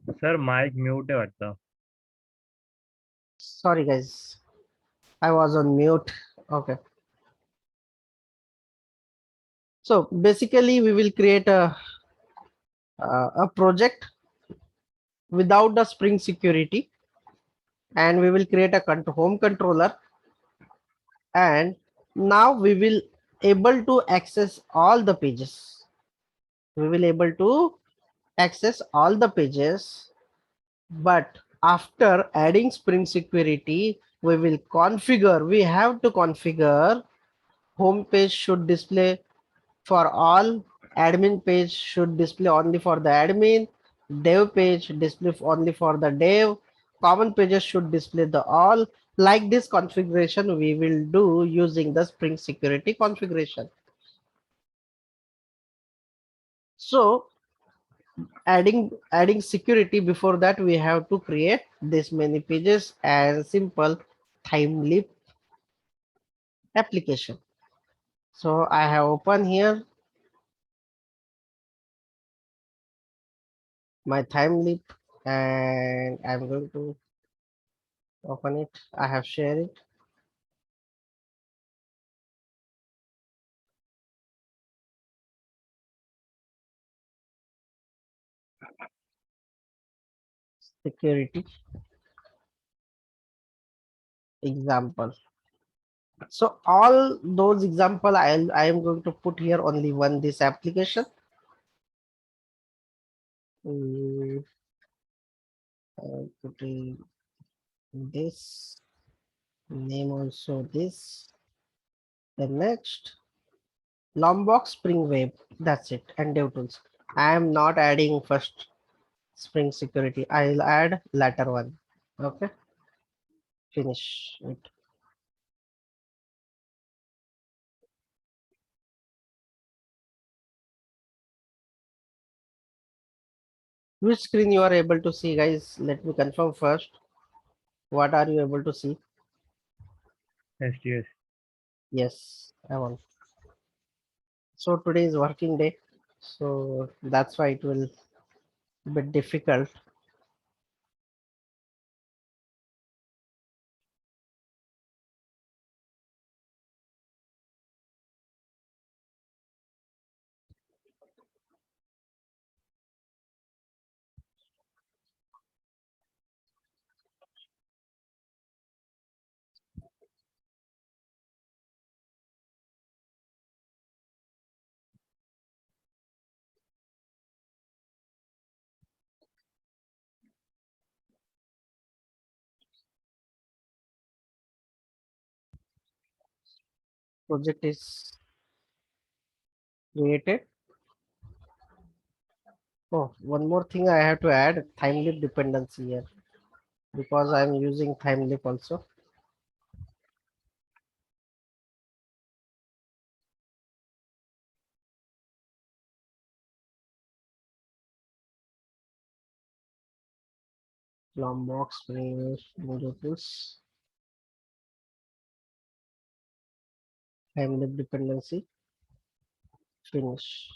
Sir mic mute है वाटतं. Sorry, guys. I was on mute. Okay. So basically, we will create a project without the Spring Security, and we will create a home controller, and now we will able to access all the pages. We will able to access all the pages, but after adding Spring Security, we have to configure home page should display for all, admin page should display only for the admin, dev page display only for the dev, common pages should display the all. Like this configuration we will do using the Spring Security configuration. So adding security, before that we have to create this many pages and simple Thymeleaf application. So I have opened here my Thymeleaf, and I'm going to open it. I have shared it. Security example. So all those example I am going to put here only one this application. Mm, putting this name also this. The next Lombok Spring Web. That's it. And DevTools. I am not adding first Spring Security. I'll add latter one. Okay. Finish it. Which screen you are able to see, guys? Let me confirm first. What are you able to see? STS. Yes, I want. So today is working day, so that's why it will be difficult. Project is created. Oh, one more thing I have to add Thymeleaf dependency here because I'm using Thymeleaf also. Lombok Spring Modules, Thymeleaf dependency, finish.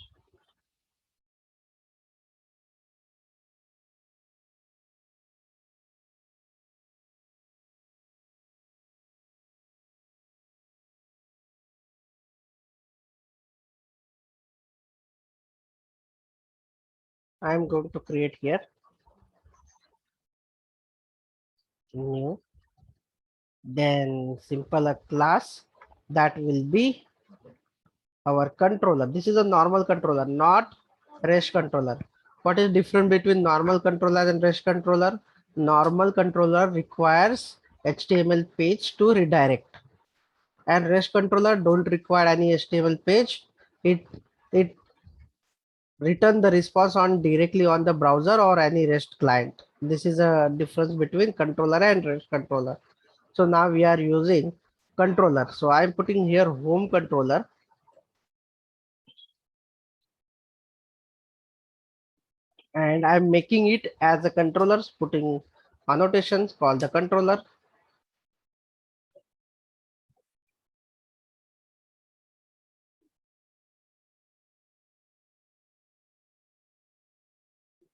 I'm going to create here new, then simple a class that will be our controller. This is a normal controller, not REST controller. What is different between normal controller and REST controller? Normal controller requires HTML page to redirect, and REST controller don't require any HTML page. It return the response on directly on the browser or any REST client. This is a difference between controller and REST controller. So now we are using controller. So I'm putting here home controller, and I'm making it as a controller, putting annotations called the controller.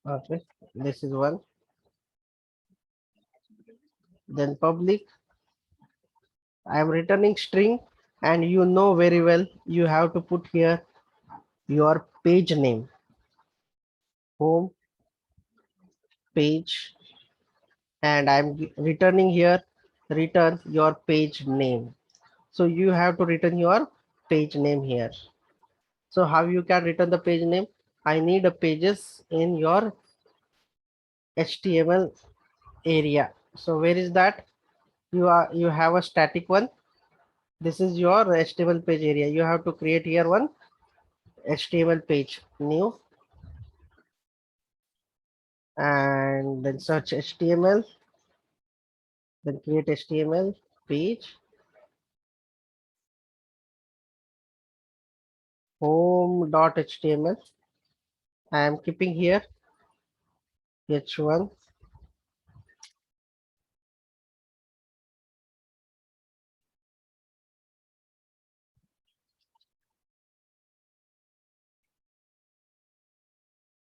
Okay, this is one. Then public, I am returning string, and you know very well you have to put here your page name, home page, and I'm returning here, return your page name. So you have to return your page name here. So how you can return the page name? I need a pages in your HTML area. So where is that? You have a static one. This is your HTML page area. You have to create here one HTML page, new, and then search HTML, then create HTML page, home.html. I am keeping here h1,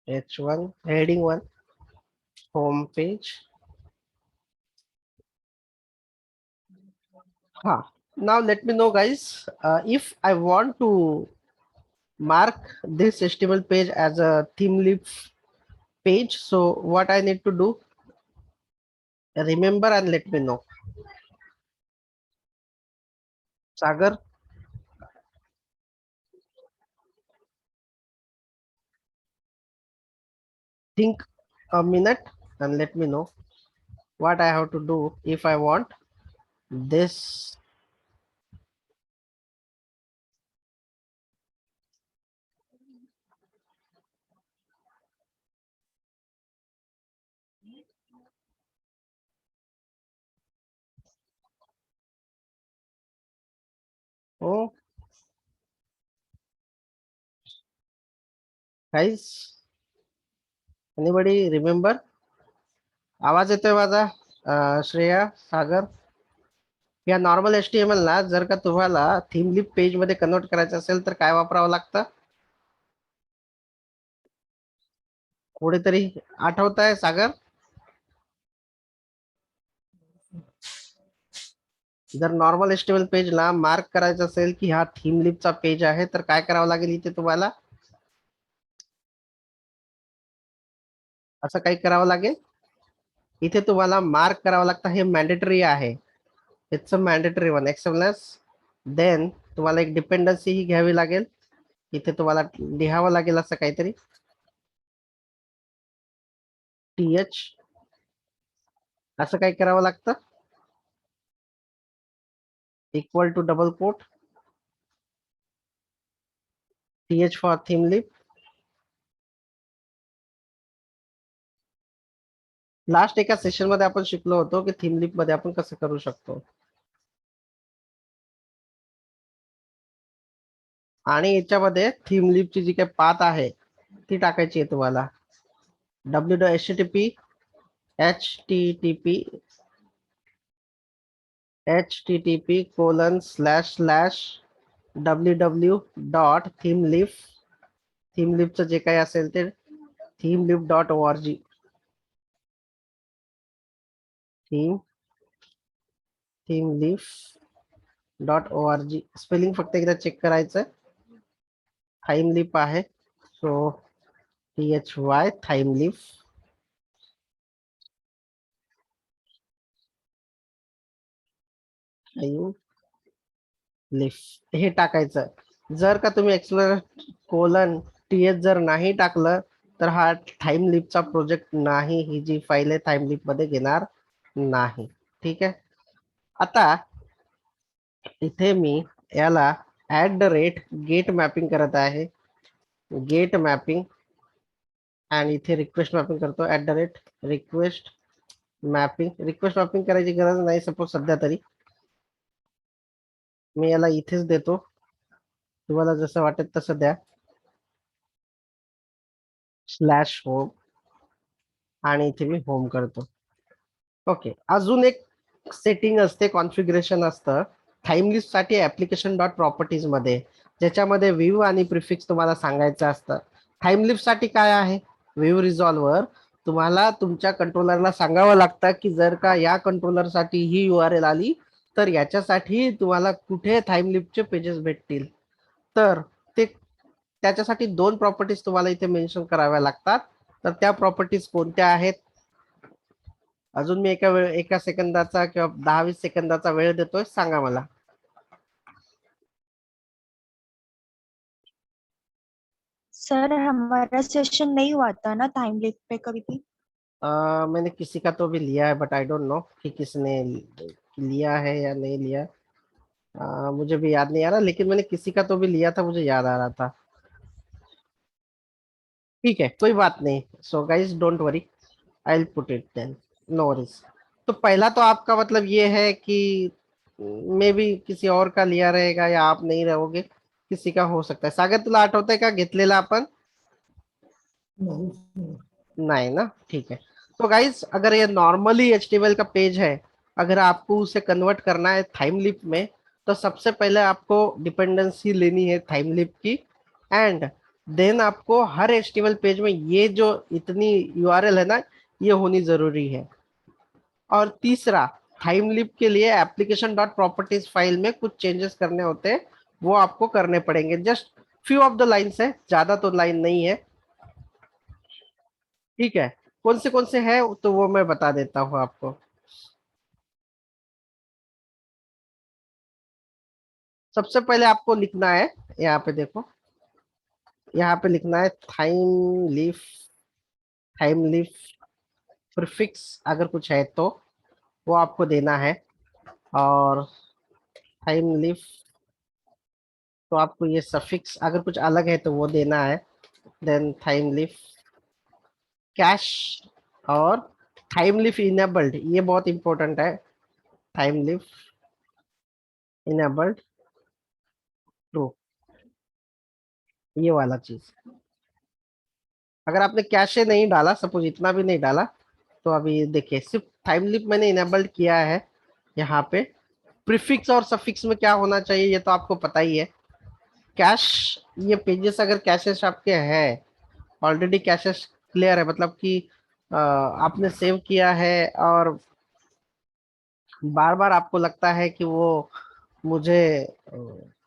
h1 heading one, home page. Now let me know, guys, if I want to mark this HTML page as a theme leaf page, so what I need to do, remember and let me know. Sagar, think a minute and let me know what I have to do if I want this. Oh, guys, anybody remember? आवाज येतोय माझा? श्रेया, सागर, या normal HTML ला जर का तुम्हाला theme lip page मध्ये convert करायचं असेल तर काय वापरावं लागतं? कोणीतरी आठवत आहे? सागर, जर नॉर्मल HTML पेजला मार्क करायचं असेल की हा थीम लिपचा पेज आहे तर काय करावं लागेल इथे तुम्हाला? असं काही करावं लागेल? इथे तुम्हाला मार्क करावं लागतं, हे मॅन्डेटरी आहे. It's a mandatory one except less. Then तुम्हाला एक डिपेंडन्सी ही घ्यावी लागेल. इथे तुम्हाला लिहावं लागेल असं काहीतरी, th असं काही करावं लागतं, equal to double quote th for theme lip. Last एका सेशन मध्ये आपण शिकलो होतो की थीम लिप मध्ये आपण कसं करू शकतो. आणि याच्यामध्ये थीम लिपची जी काही पाथ आहे ती टाकायची आहे तुम्हाला. http://www.themelif, थीम लिपचं जे काही असेल ते themelif.org, themelif.org. स्पेलिंग फक्त एकदा चेक करायचं. थाईम लिप आहे, सो THY थाईम लिप. लिफ हे टाकायचं. जर का तुम्ही एक्सप्लोरर TH जर नाही टाकलं तर हा थाईम लिपचा प्रोजेक्ट नाही, ही जी फाईल आहे थाईम लिप मध्ये घेणार नाही. ठीक आहे. आता इथे मी याला @गेट मॅपिंग करत आहे. गेट मॅपिंग, आणि इथे रिक्वेस्ट मॅपिंग करतो. @Request mapping. रिक्वेस्ट मॅपिंग करायची गरज नाही सपोज सध्या तरी. मी याला इथेच देतो, तुम्हाला जसं वाटेल तसं द्या. /होम, आणि इथे मी होम करतो. ओके. अजून एक सेटिंग असते, कॉन्फिगरेशन असतं थाईम लिस्ट साठी ऍप्लिकेशन डॉट प्रॉपर्टीज मध्ये, ज्याच्यामध्ये व्ह्यू आणि प्रिफिक्स तुम्हाला सांगायचं असतं. थाईम लिस्ट साठी काय आहे, वेव्ह रिझॉल्व्हर तुम्हाला तुमच्या कंट्रोलरला सांगावं लागतं की जर का या कंट्रोलरसाठी ही URL आली तर याच्यासाठी तुम्हाला कुठे थाईमलिपचे पेजेस भेटतील. तर ते त्याच्यासाठी दोन प्रॉपर्टीज तुम्हाला इथे मेन्शन कराव्या लागतात. तर त्या प्रॉपर्टीज कोणत्या आहेत? अजून मी एका सेकंदाचा किंवा 10-20 सेकंदाचा वेळ देतोय, सांगा मला. सर हमारा सेशन नहीं हुआ था ना टाइम लिप पे कभी भी। मैंने किसी का तो भी लिया है बट आई डोंट नो कि किसने लिया है या नहीं लिया. मुझे भी याद नहीं आ रहा, लेकिन मैंने किसी का तो भी लिया था, मुझे याद आ रहा था. ठीक है, कोई बात नहीं. So guys don't worry, I will put it then, no worries. तो पहला तो आपका मतलब ये है कि मे बी किसी और का लिया रहेगा या आप नहीं रहोगे, किसी का हो सकता है. सागर तुला आठवतंय का घेतलेला आपण? नहीं ना, ठीक है. तो गाइस अगर ये नॉर्मली HTML का पेज है, अगर आपको उसे कन्वर्ट करना है थाइमलिप में, तो सबसे पहले आपको डिपेंडेंसी लेनी है थाइमलिप की. एंड देन आपको हर HTML पेज में ये जो इतनी URL है ना, ये होनी जरूरी है. और तीसरा, थाइमलिप के लिए एप्लीकेशन डॉट प्रॉपर्टीज फाइल में कुछ चेंजेस करने होते हैं, वो आपको करने पड़ेंगे. Just few of the lines है, ज्यादा तो लाइन नहीं है. ठीक है, कौन से है तो वो मैं बता देता हूँ आपको. सबसे पहले आपको लिखना है, यहाँ पे देखो, यहाँ पे लिखना है थाइम लीफ प्रीफिक्स, अगर कुछ है तो वो आपको देना है. और थाइम लीफ, तो आपको ये सफिक्स अगर कुछ अलग है तो वो देना है. देन थाइम लीफ कैश, और थाइम लीफ इनेबल्ड, ये बहुत इंपॉर्टेंट है. थाइम लीफ इनेबल्ड ट्रू, ये वाला चीज. अगर आपने कैशे नहीं डाला, सपोज इतना भी नहीं डाला, तो अभी देखिए सिर्फ टाइम लिप मैंने इनेबल्ड किया है. यहाँ पे प्रीफिक्स और सफिक्स में क्या होना चाहिए ये तो आपको पता ही है. कैश, ये पेजेस अगर कैशेस आपके हैं, ऑलरेडी कैशेस क्लियर है, मतलब कि आपने सेव किया है और बार बार आपको लगता है कि वो मुझे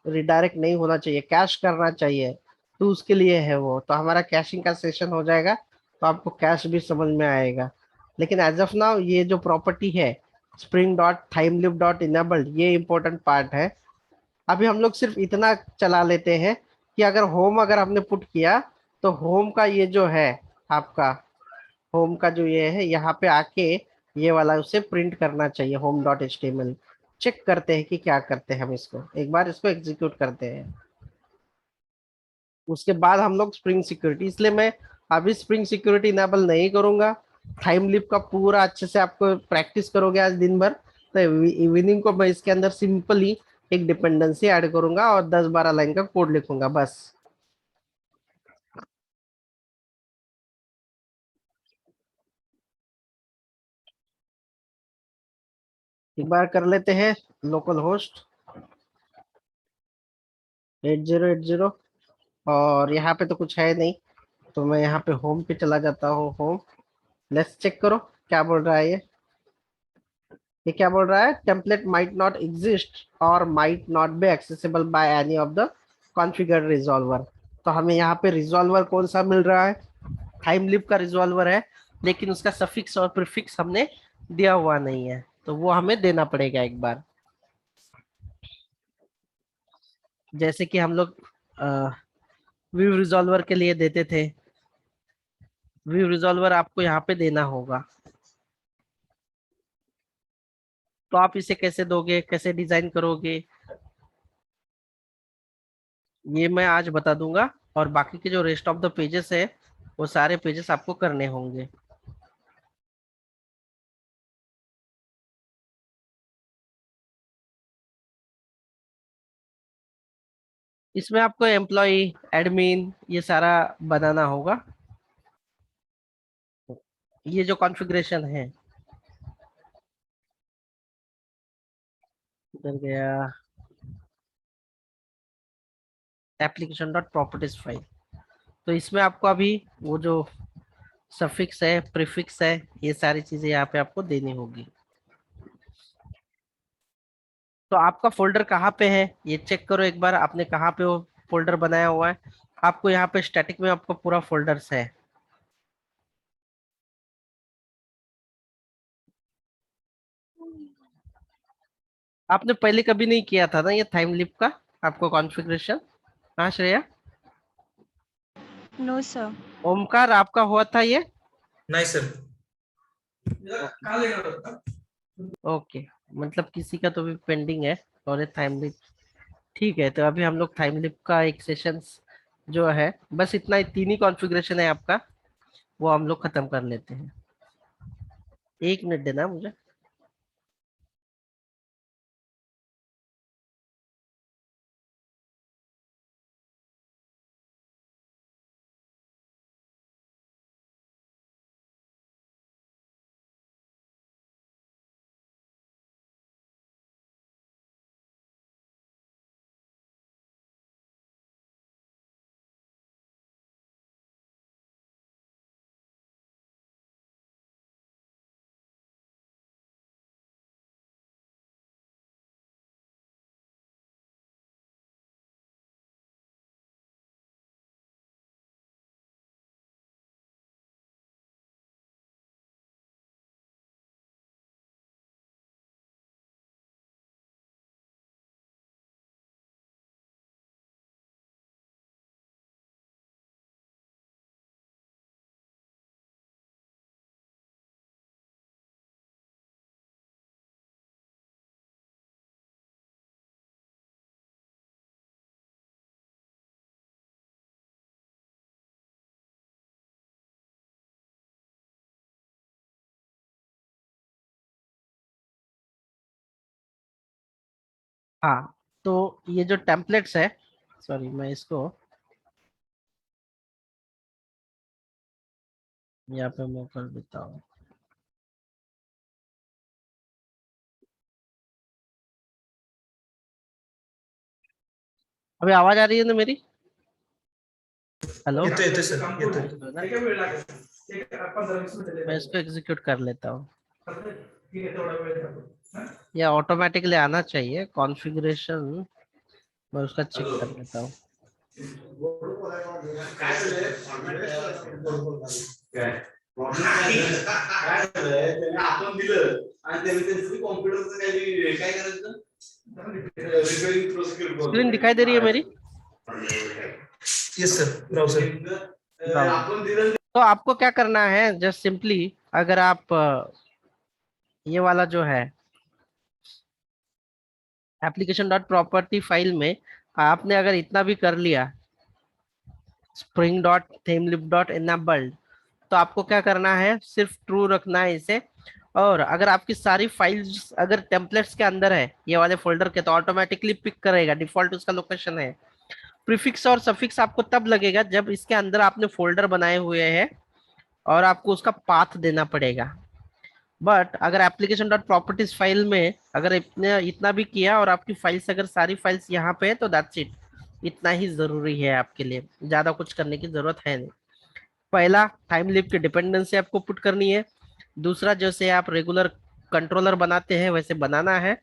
रिडायरेक्ट नहीं होना चाहिए, कैश करना चाहिए, तो उसके लिए है वो. तो हमारा कैशिंग का सेशन हो जाएगा, तो आपको कैश भी समझ में आएगा. लेकिन एज ऑफ नाउ ये जो प्रॉपर्टी है स्प्रिंग डॉट थाइमलिप डॉट इनेबल्ड, ये इंपॉर्टेंट पार्ट है. अभी हम लोग सिर्फ इतना चला लेते हैं कि अगर होम अगर हमने पुट किया, तो होम का ये जो है आपका, होम का जो ये है यहाँ पे आके ये वाला उसे प्रिंट करना चाहिए, होम डॉट HTML. चेक करते हैं कि क्या करते हैं हम इसको, एक बार इसको एग्जीक्यूट करते हैं. उसके बाद हम लोग स्प्रिंग सिक्योरिटी, इसलिए मैं अभी स्प्रिंग सिक्योरिटी इनेबल नहीं करूंगा. थाइमलिप का पूरा अच्छे से आपको प्रैक्टिस करोगे आज दिन भर, तो इवनिंग को मैं इसके अंदर सिंपली एक डिपेंडेंसी ऐड करूंगा और 10-12 लाइन का कोड लिखूंगा बस. एक बार कर लेते हैं. लोकल होस्ट 8080, और यहाँ पे तो कुछ है नहीं, तो मैं यहाँ पे होम पे चला जाता हूँ. होम, लेट्स चेक करो क्या बोल रहा है ये क्या बोल रहा है. टेम्पलेट माइट नॉट एग्जिस्ट और might not be accessible by any of the configured resolver. तो हमें यहाँ पे रिजॉल्वर कौन सा मिल रहा है, थाइमलिप का रिजॉल्वर है, लेकिन उसका सफिक्स और प्रीफिक्स हमने दिया हुआ नहीं है, तो वो हमें देना पड़ेगा एक बार. जैसे कि हम लोग व्यू रिजॉल्वर के लिए देते थे, व्यू रिजॉल्वर आपको यहाँ पे देना होगा. तो आप इसे कैसे दोगे, कैसे डिजाइन करोगे, ये मैं आज बता दूंगा. और बाकी के जो रेस्ट ऑफ द पेजेस है, वो सारे पेजेस आपको करने होंगे. इसमें आपको एम्प्लॉय, एडमिन, ये सारा बनाना होगा. ये जो कॉन्फ़िगरेशन है, इधर गया एप्लीकेशन डॉट प्रॉपर्टीज फाइल. तो इसमें आपको अभी वो जो सफिक्स है, प्रीफिक्स है, ये सारी चीजें यहाँ पे आपको देनी होगी। तो आपका फोल्डर कहाँ पे है ये चेक करो एक बार, आपने कहाँ पे वो फोल्डर बनाया हुआ है। आपको यहाँ पे स्टैटिक में आपको पूरा फोल्डर्स है। आपने पहले कभी नहीं किया था ना ये थाइमलिप का आपको कॉन्फ़िगरेशन? हाँ श्रेया। No sir. ओमकार आपका हुआ था ये? नहीं सर। ओके, मतलब किसी का तो भी पेंडिंग है और ये थाइमलिप। ठीक है, तो अभी हम लोग थाइमलिप का एक सेशन जो है, बस इतना ही, 3 ही कॉन्फ़िगरेशन है आपका, वो हम लोग खत्म कर लेते हैं। 1 मिनट देना मुझे। हाँ, तो ये जो टेम्पलेट्स है, सॉरी मैं इसको यहाँ पे मैं कर देता हूँ। अभी आवाज आ रही है ना मेरी? हेलो? येतोय सर, येतोय। मैं इसको एग्जीक्यूट कर लेता हूँ। ये ऑटोमेटिकली आना चाहिए कॉन्फ़िगरेशन, मैं उसका चेक कर लेता हूँ। स्क्रीन दिखाई दे रही है मेरी? Yes sir, browser. ब्राउजर। तो आपको क्या करना है, जस्ट सिंपली अगर आप ये वाला जो है एप्लीकेशन डॉट प्रॉपर्टी फाइल में आपने अगर इतना भी कर लिया, स्प्रिंग डॉट थीमलिप डॉट इनेबल्ड, तो आपको क्या करना है, सिर्फ ट्रू रखना है इसे। और अगर आपकी सारी फाइल्स अगर टेम्पलेट्स के अंदर है ये वाले फोल्डर के, तो ऑटोमेटिकली पिक करेगा, डिफॉल्ट उसका लोकेशन है। प्रीफिक्स और सफिक्स आपको तब लगेगा जब इसके अंदर आपने फोल्डर बनाए हुए हैं और आपको उसका पाथ देना पड़ेगा। बट अगर एप्लीकेशन डॉट प्रॉपर्टीज फाइल में अगर इतने इतना भी किया और आपकी फाइल्स अगर सारी फाइल्स यहाँ पे है, तो दैट्स इट, इतना ही जरूरी है आपके लिए, ज्यादा कुछ करने की जरूरत है नहीं। पहला, टाइम लिप की डिपेंडेंसी आपको पुट करनी है। दूसरा, जैसे आप रेगुलर कंट्रोलर बनाते हैं वैसे बनाना है।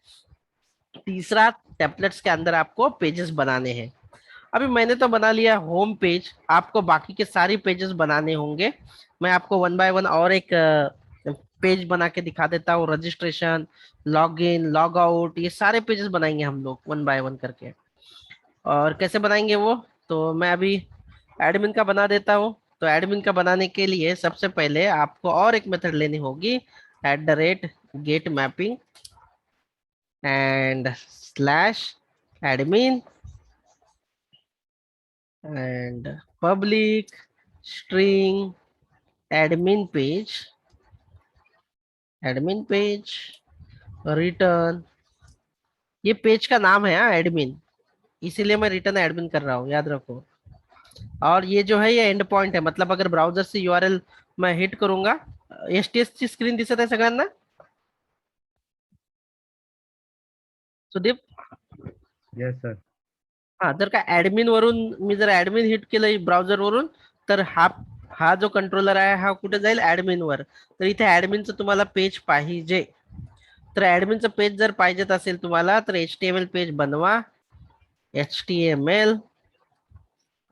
तीसरा, टेम्पलेट्स के अंदर आपको पेजेस बनाने हैं। अभी मैंने तो बना लिया होम पेज, आपको बाकी के सारी पेजेस बनाने होंगे। मैं आपको वन बाय वन और एक पेज बना के दिखा देता हूँ। Registration, log in, log out, ये सारे पेजेस बनाएंगे हम लोग वन बाय वन करके। और कैसे बनाएंगे वो, तो मैं अभी एडमिन का बना देता हूँ। तो एडमिन का बनाने के लिए सबसे पहले आपको और एक मेथड लेनी होगी, @get mapping and /admin and public string admin page return। ये पेज का नाम है एडमिन, इसीलिए मैं रिटर्न एडमिन कर रहा हूँ, याद रखो। और ये जो है ये एंड पॉइंट है, मतलब अगर ब्राउजर से यूआरएल मैं हिट करूंगा, एचटीएस ची स्क्रीन दिसत आहे सगळ्यांना? सुदीप? Yes sir. हा, जर का ऍडमिन वरून मी जर ऍडमिन हिट केलं ब्राउझर वरून, तर हा हा जो कंट्रोलर आहे हा कुठे जाईल ऍडमिन वर. तर इथे ऍडमिनचं तुम्हाला पेज पाहिजे. तर ऍडमिनचं पेज जर पाहिजेत असेल तुम्हाला तर HTML पेज बनवा. HTML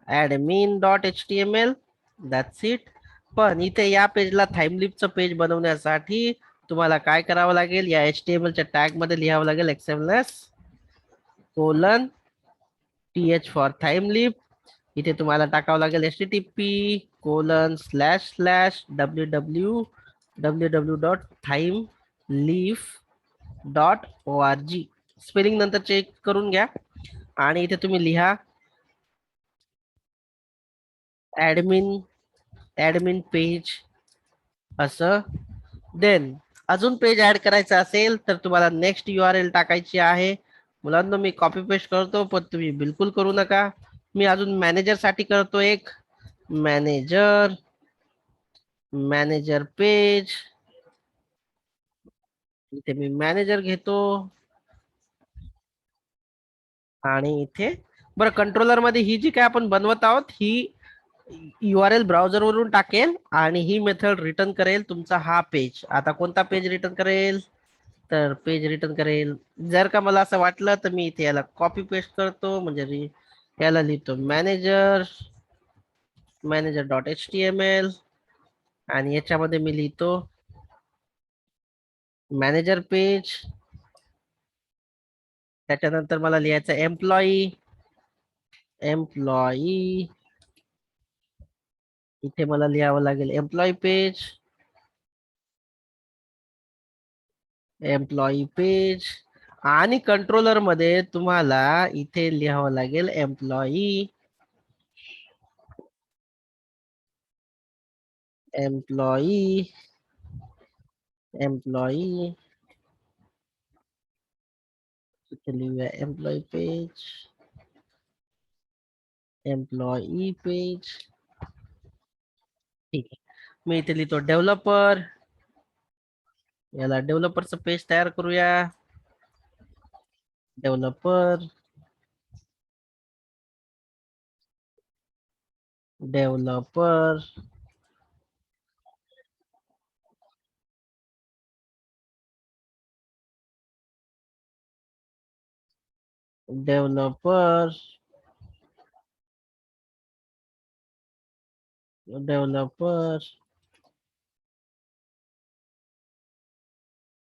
admin.html that's it. पण इथे या पेजला थाईमलिपचं पेज बनवण्यासाठी तुम्हाला काय करावं लागेल, या HTML च्या टॅग मध्ये लिहावं लागेल XMLS कोलन TH फॉर थाईमलिप. इथे तुम्हाला टाकावं लागेल http://www.thimeleaf.org. स्पेलिंग नंतर चेक करून घ्या. आणि इथे तुम्ही लिहा ऍडमिन पेज असं. देन अजून पेज ऍड करायचं असेल तर तुम्हाला नेक्स्ट URL टाकायची आहे. मुलांना मी कॉपी पेस्ट करतो पण तुम्ही बिलकुल करू नका. मी अजून मॅनेजर साठी करतो एक मॅनेजर पेज. इथे मी मॅनेजर घेतो आणि इथे बरं कंट्रोलर मध्ये ही जी काय आपण बनवत आहोत ही URL ब्राउझर वरून टाकेल आणि ही मेथड रिटर्न करेल तुमचा हा पेज. आता कोणता पेज रिटर्न करेल, तर पेज रिटर्न करेल. जर का मला असं वाटलं तर मी इथे याला कॉपी पेस्ट करतो, म्हणजे याला लिहितो manager.html आणि याच्यामध्ये मी लिहितो मॅनेजर पेज. त्याच्यानंतर मला लिहायचं एम्प्लॉई. इथे मला लिहावं लागेल एम्प्लॉई पेज आणि कंट्रोलर मध्ये तुम्हाला इथे लिहावं लागेल एम्प्लॉई इथे लिहूया एम्प्लॉई पेज. ठीक आहे. मी इथे लिहितो डेव्हलपर. याला डेव्हलपरचं पेज तयार करूया. Developer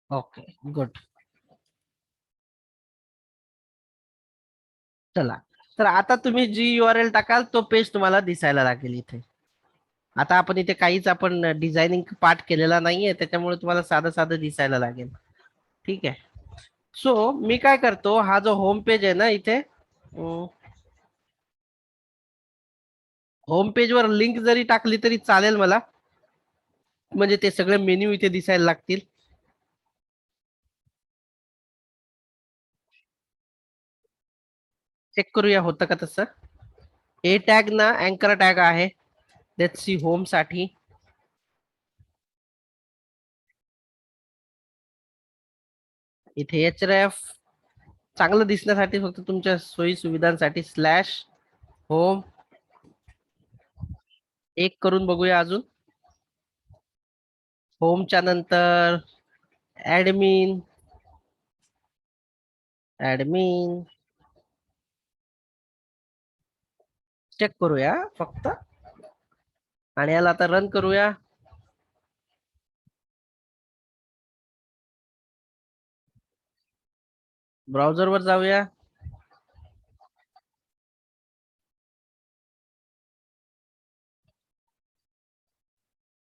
okay good. चला, तर आता तुम्ही जी URL टाकाल तो पेज तुम्हाला दिसायला लागेल इथे. आता आपण इथे काहीच आपण डिझायनिंग पार्ट केलेला नाहीये त्याच्यामुळे तुम्हाला साधं साधं दिसायला लागेल. ठीक आहे. सो मी काय करतो, हा जो होम पेज आहे ना इथे, होम पेज वर लिंक जरी टाकली तरी चालेल मला, म्हणजे ते सगळे मेन्यू इथे दिसायला लागतील. चेक करूया होतं का तसं. ए टॅग ना अँकर टॅग आहे. लेट्स सी होम साठी. इथे href चांगलं दिसण्यासाठी फक्त तुमच्या सोयी सुविधांसाठी /home एक करून बघूया अजून. होमच्या नंतर ऍडमिन चेक करूया फक्त आणि याला आता रन करूया. ब्राउझर वर जाऊया.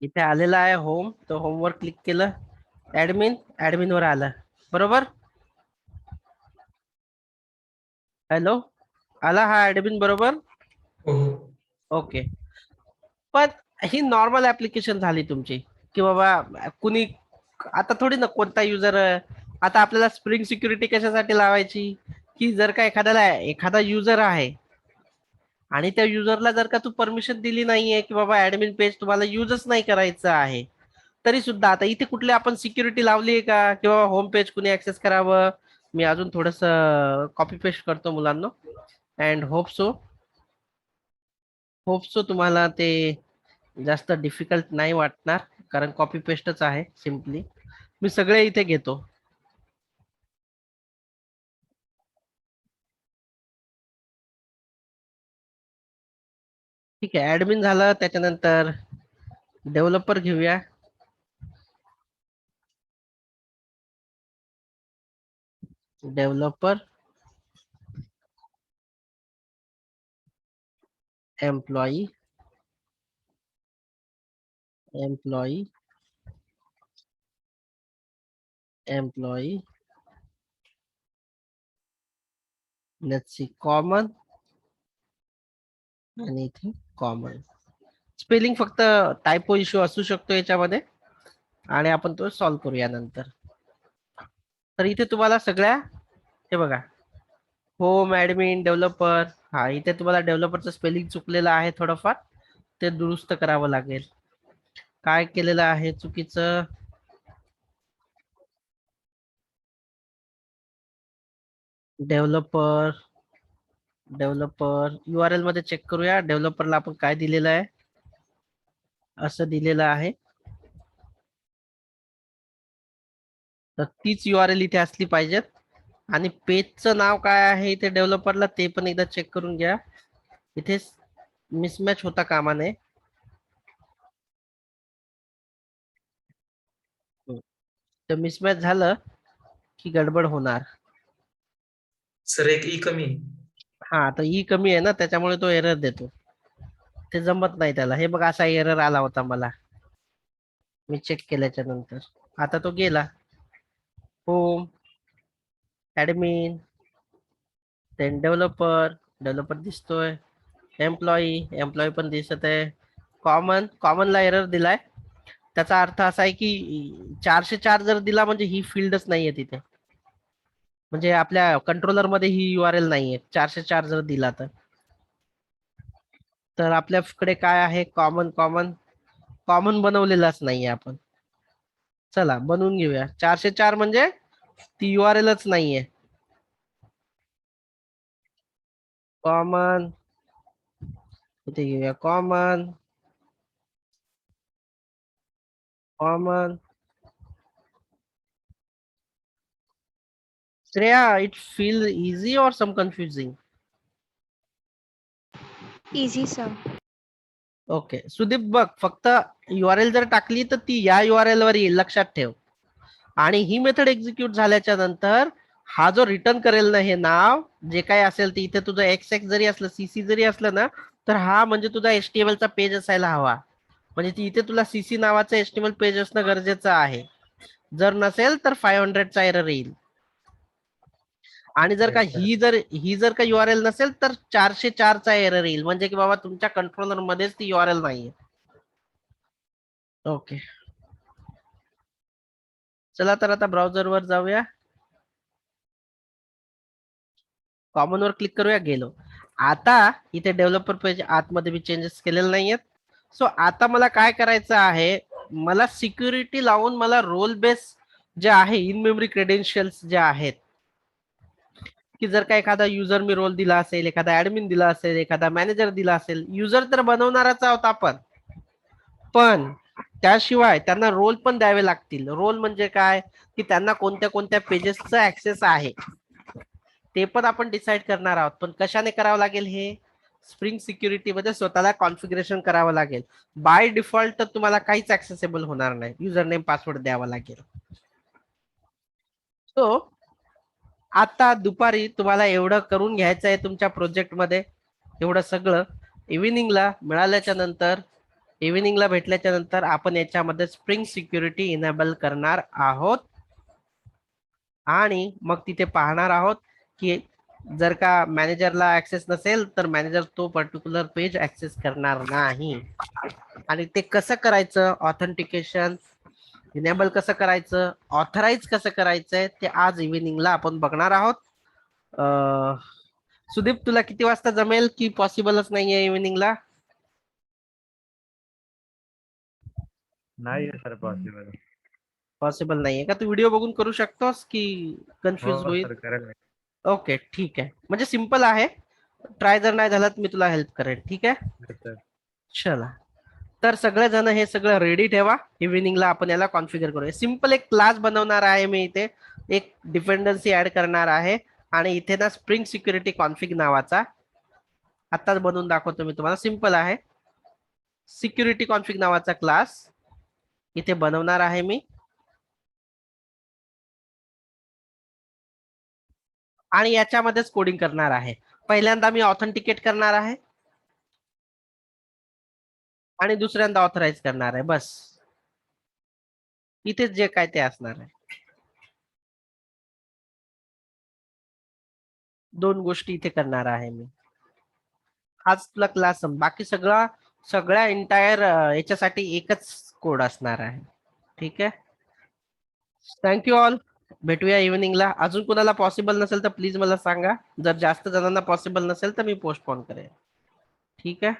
इथे आलेला आहे होम, तर होम वर क्लिक केलं. ऍडमिन वर आलं बरोबर. हॅलो, आला हा ऍडमिन बरोबर. हो हो. ओके. पण ही नॉर्मल ऍप्लिकेशन झाली तुमची, की बाबा कुणी आता थोडी ना कोणता युजर. आता आपल्याला स्प्रिंग सिक्युरिटी कशासाठी लावायची, की जर का एखादा युजर आहे आणि त्या युजरला जर का तू परमिशन दिली नाहीये की बाबा ऍडमिन पेज तुम्हाला युजच नाही करायचं आहे, तरी सुद्धा आता इथे कुठली आपण सिक्युरिटी लावली आहे का किंवा होम पेज कुणी ऍक्सेस करावं. मी अजून थोडस कॉपी पेस्ट करतो मुलांना अँड होप सो तुम्हाला ते जास्त डिफिकल्ट नाही वाटणार, कारण कॉपी पेस्टच आहे सिम्पली. मी सगळे इथे घेतो. ठीक आहे, ऍडमिन झालं. त्याच्यानंतर डेव्हलपर घेऊया. Developer, employee, employee, employee, let's see common, आणि इथे कॉमन. स्पेलिंग फक्त टायपो इश्यू असू शकतो याच्यामध्ये, आणि आपण तो सॉल्व्ह करूया नंतर. तर इथे तुम्हाला सगळ्या, हे बघा, होम, ऍडमिन, डेव्हलपर. हा, इथे तुम्हाला डेव्हलपरचं स्पेलिंग चुकलेलं आहे थोडंफार, ते दुरुस्त करावं लागेल. काय केलेलं आहे चुकीचं? डेव्हलपर, डेव्हलपर URL मध्ये चेक करूया. डेव्हलपरला आपण काय दिलेलं आहे? असं दिलेलं आहे. तर तीच URL इथे असली पाहिजेत. आणि पेजचं नाव काय आहे इथे डेव्हलपरला, ते पण एकदा चेक करून घ्या. इथे मिसमॅच होता कामा नये. तर मिसमॅच झालं की गडबड होणार. सर एक ई कमी. हा, आता ई कमी आहे ना, त्याच्यामुळे तो एरर देतो. ते जमत नाही त्याला. हे बघ, असा एरर आला होता मला, मी चेक केल्याच्या नंतर. आता तो गेला. Home, admin, then developer, developer दिसतोय. एम्प्लॉई, एम्प्लॉई पण दिसत आहे. कॉमन, कॉमनला एरर दिलाय. त्याचा अर्थ असा आहे की 404 जर दिला म्हणजे ही फील्डच नाहीये तिथे, म्हणजे आपल्या कंट्रोलर मध्ये ही URL नाहीये 404 जर दिला तर. तर आपल्याकडे काय आहे? कॉमन, कॉमन, कॉमन बनवलेलाच नाहीये आपण. चला बनवून घेऊया. 404 म्हणजे ती URLच नाहीये. कॉमन, इथे घेऊया common, common. Shreya, it feel easy और some confusing? Easy sir. Okay Sudeep, बघ, फक्त URL जर टाकली तर ती या URL वर येईल, लक्षात ठेव. आणि ही मेथड एक्झिक्यूट झाल्याच्या नंतर हा जो रिटर्न करेल ना हे नाव, जे काही असेल ते, इथे तुझं XX जरी असलं, CC जरी असलं ना, तर हा म्हणजे तुझा HTML चा पेज असायला हवा. म्हणजे ती इथे तुला CC नावाचं HTML पेज असणं गरजेचं आहे. जर नसेल तर 500 चा एरर येईल. आणि जर का Yes, sir. ही जर का URL नसेल तर 404 चा एरर येईल, म्हणजे की बाबा तुमच्या कंट्रोलर मध्येच ती URL नाहीये. ओके, चला तर आता ब्राउझर वर जाऊया. कॉमन वर क्लिक करूया. गेलो. आता इथे डेव्हलपर पेज आतमध्ये मी चेंजेस केलेले नाहीयेत. सो आता मला काय करायचं आहे, मला सिक्युरिटी लावून मला रोल बेस जे आहे, इन मेमरी क्रेडेन्शियल्स जे आहेत, की जर का एखादा युजर मी रोल दिला असेल, एखादा ऍडमिन दिला असेल, एखादा मॅनेजर दिला असेल, युजर तर बनवणारच आहोत आपण, पण त्याशिवाय त्यांना रोल पण द्यावे लागतील. रोल म्हणजे काय, की त्यांना कोणत्या कोणत्या पेजेसचा ऍक्सेस आहे ते पण आपण डिसाईड करणार आहोत. पण कशाने करावं लागेल हे? स्प्रिंग सिक्युरिटी मध्ये स्वतःला कॉन्फिगरेशन करावं लागेल. बाय डिफॉल्ट तर तुम्हाला काहीच ऍक्सेसेबल होणार नाही, युजर नेम पासवर्ड द्यावा लागेल. सो आता दुपारी तुम्हाला एवढं करून घ्यायचं आहे तुमच्या प्रोजेक्ट मध्ये. एवढं सगळं इव्हिनिंगला मिळाल्याच्या नंतर, इव्हिनिंगला भेटल्याच्या नंतर आपण याच्यामध्ये स्प्रिंग सिक्युरिटी इनेबल करणार आहोत. आणि मग तिथे पाहणार आहोत की जर का मॅनेजरला ऍक्सेस नसेल तर मॅनेजर तो पर्टिक्युलर पेज ऍक्सेस करणार नाही. आणि ते कसं करायचं, ऑथेंटिकेशन इनेबल कसं करायचं, ऑथराइज कसं करायचंय, ते आज इव्हिनिंगला आपण बघणार आहोत. सुदीप, तुला किती वाजता जमेल की पॉसिबलच नाहीये इव्हिनिंगला? नाही सर पॉसिबल. पॉसिबल नाहीये का? तू व्हिडिओ बघून करू शकतोस की कन्फ्युज हो होईल? सर, करेल. ओके ठीक आहे, म्हणजे सिंपल आहे. ट्राय जर नाही झालं तर मी तुला हेल्प करेन. ठीक आहे, सर. चला. तर सगळेजण हे सगळं रेडी ठेवा. इव्हिनिंगला आपण याला कॉन्फिगर करूया. सिंपल एक क्लास बनवणार आहे मी इथे, एक डिपेंडन्सी ऍड करणार आहे आणि इथे ना स्प्रिंग सिक्युरिटी कॉन्फिग नावाचा आताच बनवून दाखवतो मी तुम्हाला. सिंपल आहे. सिक्युरिटी कॉन्फिग नावाचा क्लास इथे बनवणार आहे मी आणि याच्यामध्येच कोडिंग करणार आहे. पहिल्यांदा मी ऑथेंटिकेट करणार आहे आणि दुसऱ्यांदा ऑथराइज करणार आहे. बस इथेच जे काय ते असणार आहे. दोन गोष्टी इथे करणार आहे मी. हाच तुला क्लास. बाकी सगळ्या एंटायर याच्यासाठी एकच कोड असणार आहे. ठीक आहे. Thank you all. भेटूया इव्हिनिंगला. अजून कोणाला पॉसिबल नसेल तर प्लीज मला सांगा. जर जास्त जणांना पॉसिबल नसेल तर मी पोस्टपोन करेन. ठीक आहे.